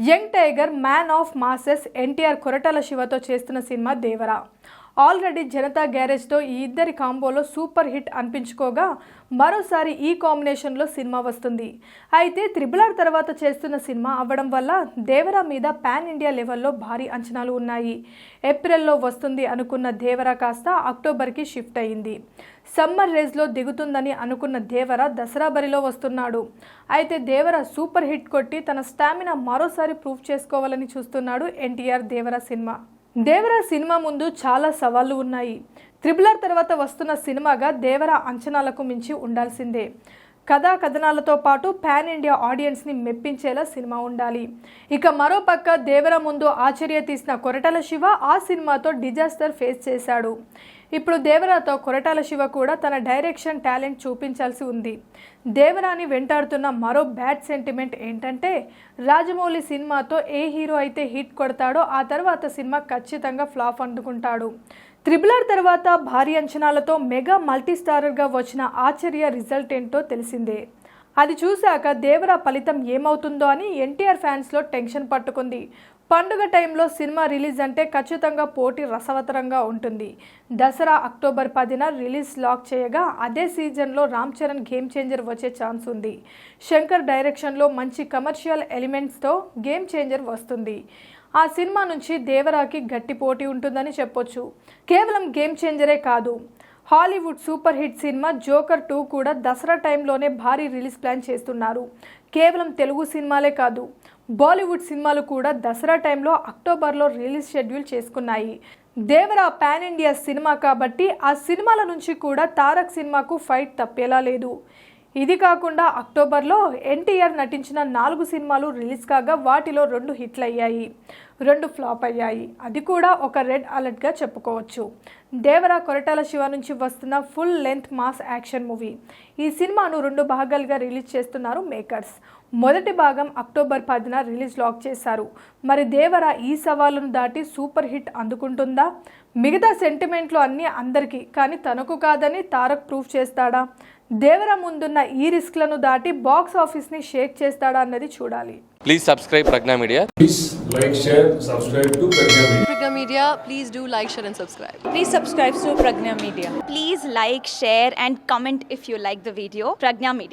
Young tiger man of masses NTR Koratala శివతో చేస్తున్న cinema Devara. Already Janatha గ్యారేజ్తో ఈ ఇద్దరి కాంబోలో సూపర్ హిట్ అనిపించుకోగా మరోసారి ఈ కాంబినేషన్లో సినిమా వస్తుంది. అయితే RRR తర్వాత చేస్తున్న సినిమా అవ్వడం వల్ల దేవరా మీద పాన్ ఇండియా లెవెల్లో భారీ అంచనాలు ఉన్నాయి. ఏప్రిల్లో వస్తుంది అనుకున్న దేవరా కాస్త అక్టోబర్కి షిఫ్ట్ అయింది. సమ్మర్ రేస్లో దిగుతుందని అనుకున్న దేవరా దసరా బరిలో వస్తున్నాడు. అయితే దేవరా సూపర్ హిట్ కొట్టి తన స్టామినా మరోసారి ప్రూవ్ చేసుకోవాలని చూస్తున్నాడు ఎన్టీఆర్. దేవరా సినిమా ముందు చాలా సవాళ్లు ఉన్నాయి. RRR తర్వాత వస్తున్న సినిమాగా దేవరా అంచనాలకు మించి ఉండాల్సిందే. కథనాలతో పాటు పాన్ ఇండియా ఆడియన్స్ని మెప్పించేలా సినిమా ఉండాలి. ఇక మరోపక్క దేవరా ముందు ఆచార్య తీసిన కొరటాల శివ ఆ సినిమాతో డిజాస్టర్ ఫేస్ చేశాడు. ఇప్పుడు దేవరాతో కొరటాల శివ కూడా తన డైరెక్షన్ టాలెంట్ చూపించాల్సి ఉంది. దేవరాని వెంటాడుతున్న మరో బ్యాడ్ సెంటిమెంట్ ఏంటంటే రాజమౌళి సినిమాతో ఏ హీరో అయితే హిట్ కొడతాడో ఆ తర్వాత సినిమా ఖచ్చితంగా ఫ్లాప్ అందుకుంటాడు. RRR తర్వాత భారీ అంచనాలతో మెగా మల్టీ స్టారర్గా వచ్చిన ఆచార్య రిజల్ట్ ఏంటో తెలిసిందే. అది చూశాక దేవరా ఫలితం ఏమవుతుందో అని ఎన్టీఆర్ ఫ్యాన్స్లో టెన్షన్ పట్టుకుంది. పండుగ టైంలో సినిమా రిలీజ్ అంటే ఖచ్చితంగా పోటీ రసవతరంగా ఉంటుంది. దసరా అక్టోబర్ 10న రిలీజ్ లాక్ చేయగా అదే సీజన్లో రామ్ చరణ్ గేమ్ చేంజర్ వచ్చే ఛాన్స్ ఉంది. శంకర్ డైరెక్షన్లో మంచి కమర్షియల్ ఎలిమెంట్స్తో గేమ్ చేంజర్ వస్తుంది. ఆ సినిమా నుంచి దేవరాకి గట్టి పోటీ ఉంటుందని చెప్పొచ్చు. కేవలం గేమ్ చేంజరే కాదు, Hollywood super hit cinema joker 2 కూడా దసరా టైంలోనే భారీ రిలీజ్ ప్లాన్ చేస్తున్నారు. కేవలం తెలుగు సినిమాలే కాదు, బాలీవుడ్ సినిమాలు కూడా దసరా టైంలో అక్టోబర్లో రిలీజ్ షెడ్యూల్ చేసుకున్నాయి. దేవరా పాన్ ఇండియా సినిమా కాబట్టి ఆ సినిమాల నుంచి కూడా తారక్ సినిమాకు ఫైట్ తప్పేలా లేదు. ఇది కాకుండా అక్టోబర్లో ఎన్టీఆర్ నటించిన 4 సినిమాలు రిలీజ్ కాగా వాటిలో 2 హిట్లు అయ్యాయి, 2 ఫ్లాప్ అయ్యాయి. అది కూడా ఒక రెడ్ అలర్ట్గా చెప్పుకోవచ్చు. దేవరా కొరటాల శివ నుంచి వస్తున్న full length mass action movie. ఈ సినిమాను 2 భాగాలుగా రిలీజ్ చేస్తున్నారు మేకర్స్. మొదటి భాగం అక్టోబర్ 10న రిలీజ్ లాక్ చేశారు. మరి దేవరా ఈ సవాలును దాటి సూపర్ హిట్ అందుకుంటుందా? మిగతా సెంటిమెంట్లు అన్నీ అందరికీ, కానీ తనకు కాదని తారక్ ప్రూఫ్ చేస్తాడా? దేవరా ముందున్న ఈ రిస్క్లను దాటి బాక్స్ ఆఫీస్ని షేక్ చేస్తాడా అన్నది చూడాలి. Please subscribe Pragna Media. Please like, share, subscribe to Pragna Media. Pragna Media, please do like, share and subscribe. Please subscribe to Pragna Media. Please like, share and comment if you like the video. Pragna Media.